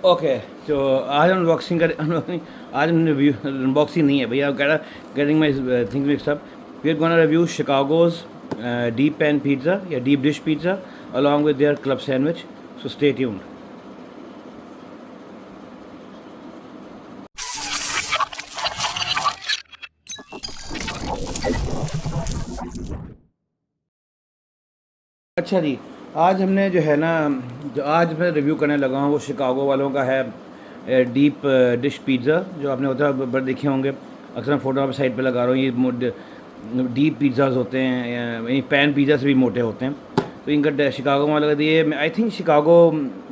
Okay, तो आज हम अनबॉक्सिंग कर आज हम रिव्यू अनबॉक्सिंग नहीं है भैया, getting my things mixed up. We are gonna review Chicago's deep pan pizza या deep dish pizza along with their club sandwich, so stay tuned. अच्छा जी, आज हमने जो है ना, जो आज मैं रिव्यू करने लगा हूँ वो शिकागो वालों का है डीप डिश पिज़्ज़ा, जो आपने होता है देखे होंगे। अक्सर फ़ोटो आप साइड पे लगा रहा हूँ। ये डीप पिज़्ज़ाज होते हैं, यानी पैन पिज़्ज़ा से भी मोटे होते हैं। तो इनका शिकागो वालों का ये, I think Chicago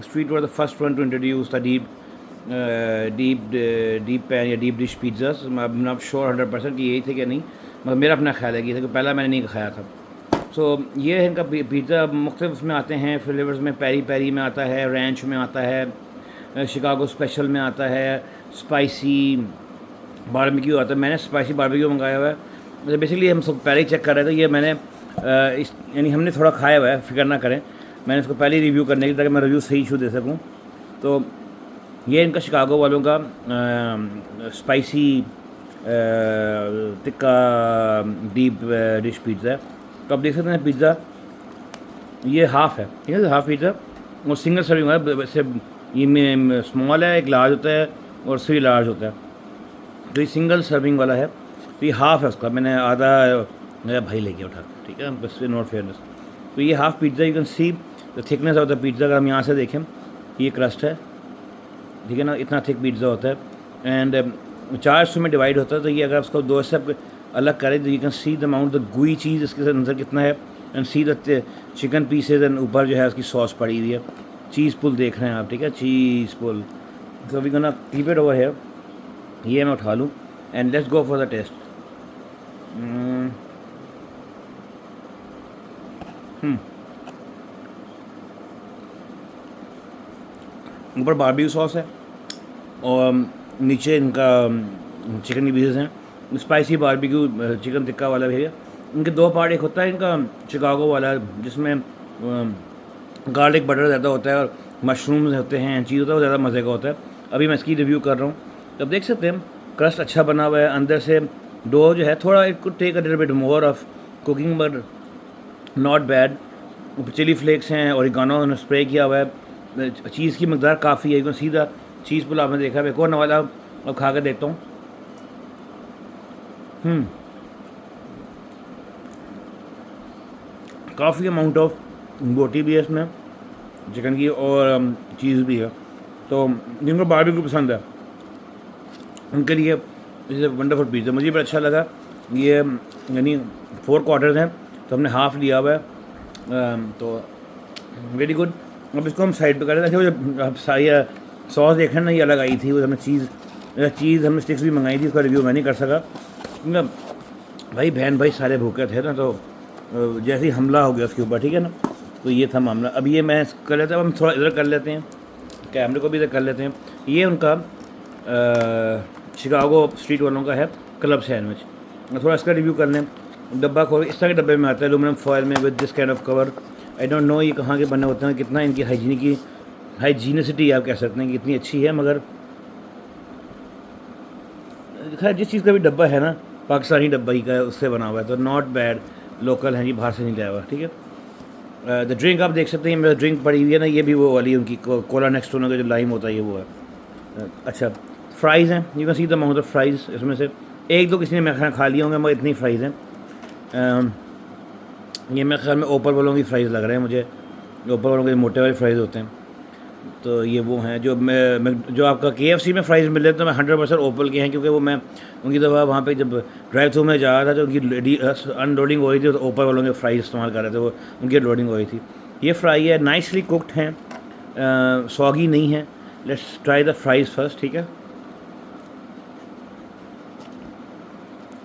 street were the first one two introduce the deep deep pan या डीप डिश पिज़्ज़ास। मैं नॉट श्योर 100% कि यही थे कि नहीं, मगर मेरा अपना ख्याल है कि ये था, पहला मैंने नहीं खाया था। सो ये है इनका पिज़्ज़ा। मुख्तलिफ उसमें आते हैं फ्लेवर्स में, पेरी पेरी में आता है, रैंच में आता है, शिकागो स्पेशल में आता है, स्पाइसी बारबेक्यू आता है। मैंने स्पाइसी बारबेक्यू मंगाया हुआ है। तो बेसिकली हम सब पहले ही चेक कर रहे थे। ये मैंने इस यानी हमने थोड़ा खाया हुआ है, फिक्र ना करें। मैंने इसको पहले ही रिव्यू करने की, ताकि मैं रिव्यू सही शू दे सकूँ। तो ये इनका शिकागो वालों का spicy tikka deep dish pizza है। तो आप देख सकते हैं पिज़्ज़ा ये हाफ़ है, ठीक है, हाफ़ पिज़्ज़ा और सिंगल सर्विंग है। वैसे ये में स्मॉल है, एक लार्ज होता है और 3 लार्ज होता है। तो ये सिंगल सर्विंग वाला है, तो ये हाफ़ है उसका। मैंने आधा मेरा भाई लेके उठा, ठीक है, बस नॉट फेयरनेस। तो ये half pizza, you can see the thickness of the pizza. अगर हम यहाँ से देखें, ये क्रस्ट है, ठीक है ना, इतना थिक पिज़्ज़ा होता है। एंड 4 हिस्सों में डिवाइड होता है। तो ये अगर उसको 2 हिस्से आप अलग करें, तो you can see the amount the गुई चीज़ इसके अंदर कितना है, and see the chicken pieces, and ऊपर जो है उसकी सॉस पड़ी हुई है। चीज़ पुल देख रहे हैं आप, ठीक है, चीज़ पुल। तो we gonna keep it over here. ये मैं उठा लूँ and let's go for the taste. ऊपर बारबेक्यू सॉस है और नीचे इनका चिकन की पीसेस हैं। स्पाइसी बारबेक्यू चिकन टिक्का वाला भी है। इनके 2 पार्ट, एक होता है इनका शिकागो वाला जिसमें गार्लिक बटर ज़्यादा होता है और मशरूम्स होते हैं, चीज़ होता है, वो ज़्यादा मज़े का होता है। अभी मैं इसकी रिव्यू कर रहा हूँ। तो आप देख सकते हैं क्रस्ट अच्छा बना हुआ है, अंदर से डो जो है थोड़ा, it could take a little bit more of cooking but not bad. Chilli flakes हैं, ओरिगानो उन्होंने स्प्रे किया हुआ है। चीज़ की मकदार काफ़ी है, एकदम सीधा चीज़ पुल आपने देखा है। एक और नवाला अब खा के देखता हूँ। काफ़ी अमाउंट ऑफ बोटी भी है इसमें चिकन की, और चीज़ भी है। तो जिनको बारबेक्यू पसंद है उनके लिए इसे वंडरफुल पिज़्ज़ा। मुझे बड़ा अच्छा लगा। ये यानी 4 क्वार्टर्स हैं, तो हमने हाफ़ लिया हुआ है। तो वेरी गुड। अब इसको हम साइड पे कर रहे थे। वो अब सारी सॉस देख रहे हैं ना, ये अलग आई थी। वो हमने चीज़ हमने स्टिक्स भी मंगाई थी, उसका रिव्यू मैं नहीं कर सका क्योंकि भाई बहन भाई सारे भूखे थे ना। तो जैसे ही हमला हो गया उसके ऊपर, ठीक है ना, तो ये था मामला। अब ये मैं कर लेता हूँ, हम थोड़ा इधर कर लेते हैं, कैमरे को भी इधर कर लेते हैं। ये उनका शिकागो स्ट्रीट वालों का है क्लब सैंडविच। थोड़ा इसका रिव्यू कर लें। डब्बा खोल, इस तरह के डब्बे में आता है, एलुमिनियम फॉयल में, with this kind of cover. I don't know ये कहाँ के बने होते हैं, कितना इनकी हाइजीनिसिटी आप कह सकते हैं कि इतनी अच्छी है। मगर खैर जिस चीज़ का भी डब्बा है ना, पाकिस्तानी डब्बा ही का है, उससे बना हुआ है, तो नॉट बैड। लोकल है जी, बाहर से नहीं लाया हुआ, ठीक है। द ड्रिंक आप देख सकते हैं, मेरा ड्रिंक पड़ी हुई है ना, ये भी वो वाली उनकी कोला नेक्स्ट का जो लाइम होता है, ये वो है। अच्छा, फ्राइज़ हैं, you can see the amount of fries. इसमें से 1-2 किसी ने मेरे ख्याल खा लिए होंगे, मगर इतनी फ्राइज़ हैं। ये मेरे ख्याल में ओपर वालों की फ्राइज़ लग रहे हैं मुझे, ओपर वालों के मोटे वाले फ्राइज़ होते हैं। तो ये वो हैं जो जो आपका KFC में फ्राइज़ मिल रहे थे, तो मैं 100% ओपल के हैं, क्योंकि वो मैं उनकी दफ़ा वहाँ पे जब ड्राइव थ्रू में जा रहा था, तो उनकी अनलोडिंग हो रही थी, तो ओपल वालों के फ्राइज़ इस्तेमाल कर रहे थे, वो उनकी लोडिंग हो रही थी। ये फ्राई है, नाइसली कुकड हैं, सॉगी नहीं है। Let's try the fries first, ठीक है।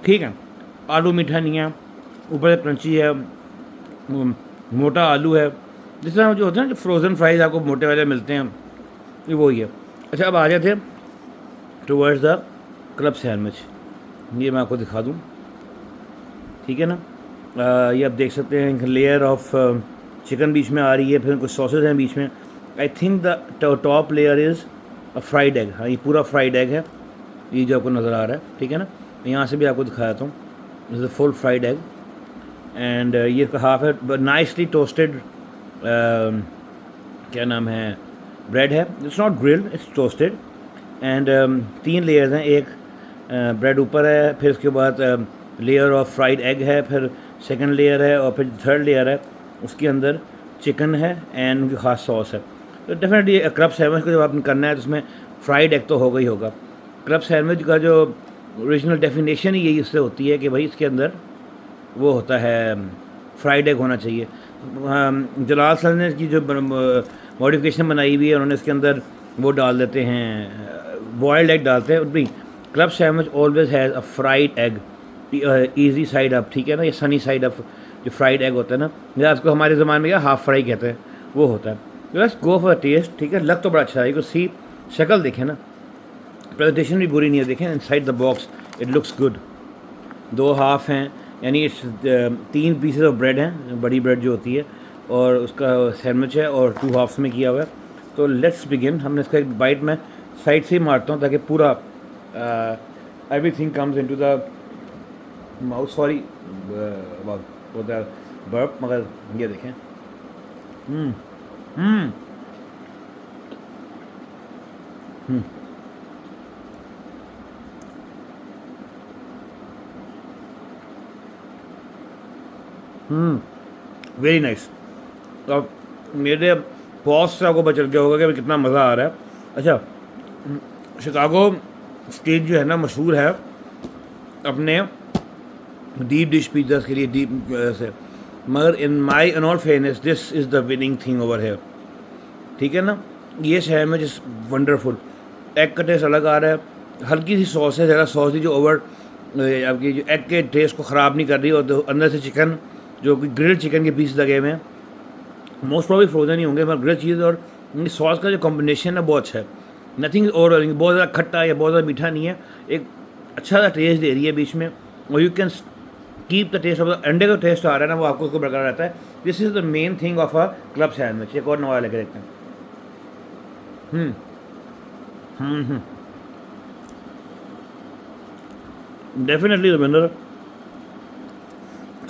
ठीक है, आलू मीठा नहीं है, ऊपर से क्रंची है, मोटा आलू है। जिस तरह जो होता है ना, जो फ्रोज़न फ्राइज़ आपको मोटे वाले मिलते हैं, ये वही है। अच्छा, अब आ जाते हैं टुवर्ड्स द क्लब सैंडविच। ये मैं आपको दिखा दूँ, ठीक है ना। ये आप देख सकते हैं, लेयर ऑफ चिकन बीच में आ रही है, फिर कुछ सॉसेज हैं बीच में। I think the top layer is fried egg, हाँ ये पूरा फ्राइड एग है, ये जो आपको नज़र आ रहा है, ठीक है ना। यहाँ से भी आपको दिखाया था, this is full fried egg and ये हाफ है नाइसली टोस्टेड, क्या नाम है, ब्रेड है, it's not grilled, it's toasted and 3 layers हैं, एक ब्रेड ऊपर है, फिर उसके बाद लेयर ऑफ फ्राइड एग है, फिर सेकंड लेयर है और फिर थर्ड लेयर है, उसके अंदर चिकन है एंड उनकी ख़ास सॉस है। तो डेफिनेटली क्लब सैंडविच को जब आपने करना है तो उसमें फ्राइड एग तो होगा ही होगा। क्लब सैंडविच का जो ओरिजिनल डेफिनेशन ही यही इससे होती है कि भाई इसके अंदर वो होता है फ्राइड एग होना चाहिए। जलाल सर ने की जो मॉडिफिकेशन बनाई हुई है, उन्होंने इसके अंदर वो डाल देते हैं, बॉयल्ड एग डालते हैं। भी club sandwich always has a fried egg, easy side up, ठीक है ना, ये सनी साइड अप जो फ्राइड एग होता है ना, या उसको हमारे ज़माने में क्या हाफ फ्राई कहते हैं, वो होता है। बस गो फॉर टेस्ट, ठीक है, लग तो बड़ा अच्छा है, को सी शक्ल देखें ना, प्रेजेंटेशन भी बुरी नहीं है, देखें inside the box it looks good. 2 half हैं, यानी इट्स 3 पीसेस ऑफ ब्रेड हैं, बड़ी ब्रेड जो होती है, और उसका सैंडविच है और 2 हाफ्स में किया हुआ है। तो लेट्स बिगिन। हमने इसका एक बाइट में साइड से ही मारता हूँ ताकि पूरा everything comes into the mouth, sorry burp, मगर ये देखें, हम्म हम्म हम्म वेरी नाइस। अब मेरे पॉज से आपको पता चल गया होगा कि कितना मज़ा आ रहा है। अच्छा, शिकागो स्टेट जो है ना मशहूर है अपने डीप डिश पिज़्ज़ास के लिए, डीप से, मगर in all fairness this is the winning thing over है, ठीक है ना। ये शहर में जिस वंडरफुल एग का टेस्ट अलग आ रहा है, हल्की सी सॉस है, ज़रा सॉस ही जो ओवर आपकी जो एग के टेस्ट को ख़राब नहीं कर रही, और अंदर से चिकन जो कि ग्रिल्ड चिकन के पीस लगे हुए हैं, मोस्ट प्रॉब्ली फ्रोजन ही होंगे, मगर ग्रिल्ड चीज़ और सॉस का जो कॉम्बिनेशन है बहुत अच्छा है। नथिंग और बहुत ज़्यादा खट्टा या बहुत ज़्यादा मीठा नहीं है, एक अच्छा सा टेस्ट दे रही है बीच में, और you can keep the taste of the अंडे का टेस्ट आ रहा है ना, वो आपको उसको बरकरार रहता है। This is the main thing of a club sandwich. एक और नवा लेकर देखते हैं। हम्म हम्म डेफिनेटली द विनर।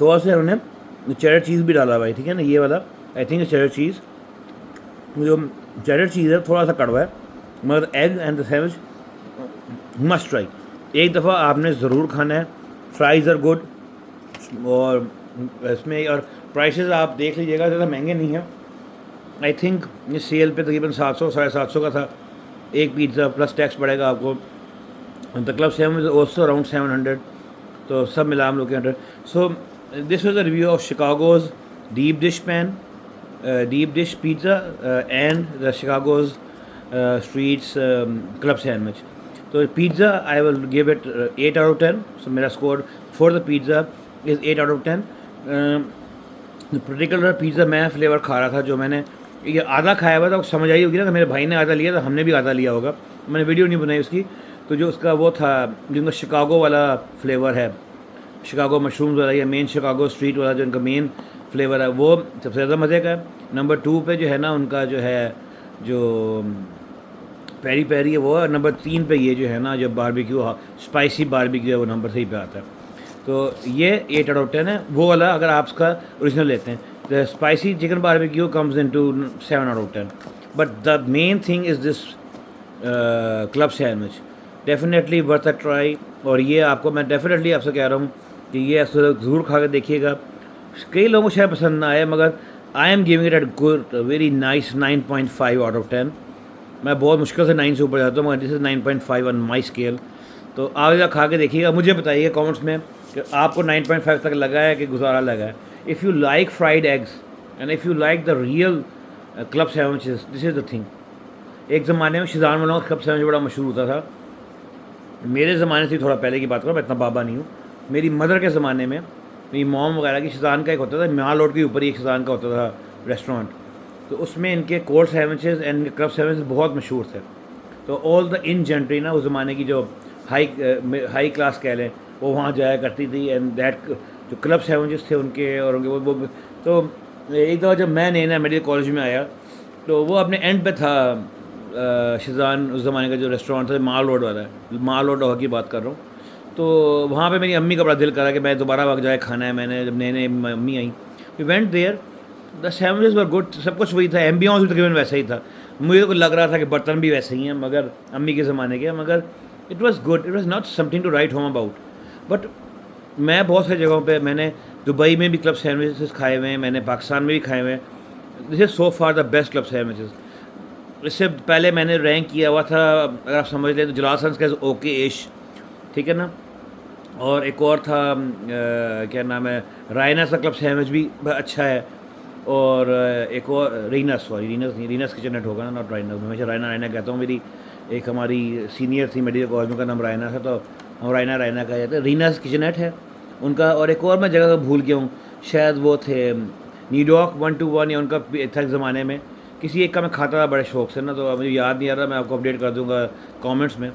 थोड़ा सा उन्होंने चेडर चीज़ भी डाला हुआ है, ठीक है ना, ये वाला आई थिंक चेडर चीज़, जो चेडर चीज़ है थोड़ा सा कड़वा है, मगर egg and the sandwich must try, एक दफ़ा आपने ज़रूर खाना है। फ्राइज़ आर गुड, और इसमें और प्राइसेस आप देख लीजिएगा, ज़्यादा महंगे नहीं हैं। आई थिंक ये सेल पे तकरीबन 700 750 का था एक पिज़्ज़ा, प्लस टैक्स पड़ेगा आपको। The club sandwich also around 700, तो सब मिला हम लोग के 100। So this was the review of Chicago's deep dish deep dish pizza and the Chicago's streets club sandwich. So pizza I will give it 8 out of 10. So मेरा score for the pizza is 8 out of 10. Particular pizza मैं flavour खा रहा था, जो मैंने ये आधा खाया हुआ था, समझ आई होगी ना कि मेरे भाई ने आधा लिया तो हमने भी आधा लिया होगा, मैंने वीडियो नहीं बनाई उसकी। तो जो उसका वो था, जिनका शिकागो वाला फ्लेवर है, शिकागो मशरूम्स वाला या मेन शिकागो स्ट्रीट वाला जो इनका मेन फ्लेवर है, वो सबसे ज़्यादा मज़े का है। नंबर 2 पे जो है ना उनका जो है जो पेरी पेरी है वो है। नंबर 3 पे ये जो है ना जो बारबेक्यू स्पाइसी बारबेक्यू है वो नंबर 3 पे आता है। तो ये 8 आउट ऑफ 10 है। वो वाला अगर आप उसका ओरिजिनल लेते हैं, the spicy chicken barbecue comes in to 7 out of 10। But the main thing is this club sandwich, definitely worth a try. और ये आपको मैं डेफिनेटली आपसे कह रहा हूँ कि ये ज़रूर खा कर देखिएगा। कई लोगों को शायद पसंद ना आए, मगर I am giving it at good very nice 9.5 out of 10। मैं बहुत मुश्किल से 9 से ऊपर जाता हूँ, मगर this is 9.5 on my scale. तो आगे खा के देखिएगा, मुझे बताइए कमेंट्स में कि आपको 9.5 तक लगा है कि गुजारा लगा है। If you like fried eggs and if you like the real club sandwiches, this is the thing. एक ज़माने में शिजान वालों का क्लब सैंडविच बड़ा मशहूर होता था। मेरे ज़माने से थोड़ा पहले की बात करूँ, मैं इतना बाबा नहीं हूँ। मेरी मदर के ज़माने में मेरी मॉम वगैरह की शिजान का एक होता था, माल रोड के ऊपर ही एक शिजान का होता था रेस्टोरेंट, तो उसमें इनके cold sandwiches and club sandwiches बहुत मशहूर थे। तो ऑल द इन जेंट्री ना उस ज़माने की जो हाई क्लास कह लें, वो वहाँ जाया करती थी, एंड दैट जो क्लब सैंडविचेस थे उनके और उनके वो तो एक दफ़ा जब मैं नया मेडिकल कॉलेज में आया, तो वो अपने एंड पे था शिज़ान उस ज़माने का जो रेस्टोरेंट था माल रोड वाला है, माल रोड की बात कर रहा हूँ। तो वहाँ पे मेरी अम्मी का बड़ा दिल करा कि मैं दोबारा वक्त जाए खाना है। मैंने जब नए नए अम्मी आई, we went there, the sandwiches were good, सब कुछ वही था, एम्बियंस भी तकरीबन वैसा ही था। मुझे तो लग रहा था कि बर्तन भी वैसे ही हैं मगर अम्मी के ज़माने के, मगर it was good, it was not something to write home about. But मैं बहुत सारी जगहों पे मैंने दुबई में भी क्लब सैंडविचेस खाए हुए हैं, मैंने पाकिस्तान में भी खाए हुए हैं। This is so far the best club sandwiches. इससे पहले मैंने रैंक किया हुआ था, अगर आप समझ लें तो जलाल सन्स का ओके इश, ठीक है ना। और एक और था क्या नाम है, रायना का क्लब सैंडविच भी अच्छा है। और एक और रीनस, सॉरी रीनस नहीं, रीनस किचन नेट होगा ना, नॉट रायना। मैं हमेशा रायना रायना कहता हूँ। मेरी एक हमारी सीनियर थी मेडिकल कॉलेज में, का नाम रायना था, तो हम रायना रायना कहा जाता है। रीनस किचन नेट है उनका। और एक और मैं जगह भूल गया हूँ, शायद वो थे न्यूयॉर्क 121 या उनका था एक ज़माने में, किसी एक का मैं खाता था बड़े शौक से ना, तो अब मुझे याद नहीं आ रहा, मैं आपको अपडेट कर दूँगा कमेंट्स में।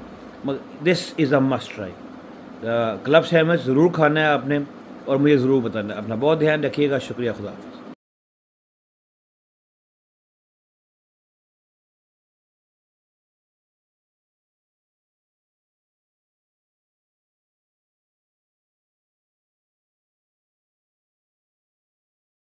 मगर this is a must try, club sandwich ज़रूर खाना है आपने और मुझे ज़रूर बताना है। अपना बहुत ध्यान रखिएगा, शुक्रिया, खुदा।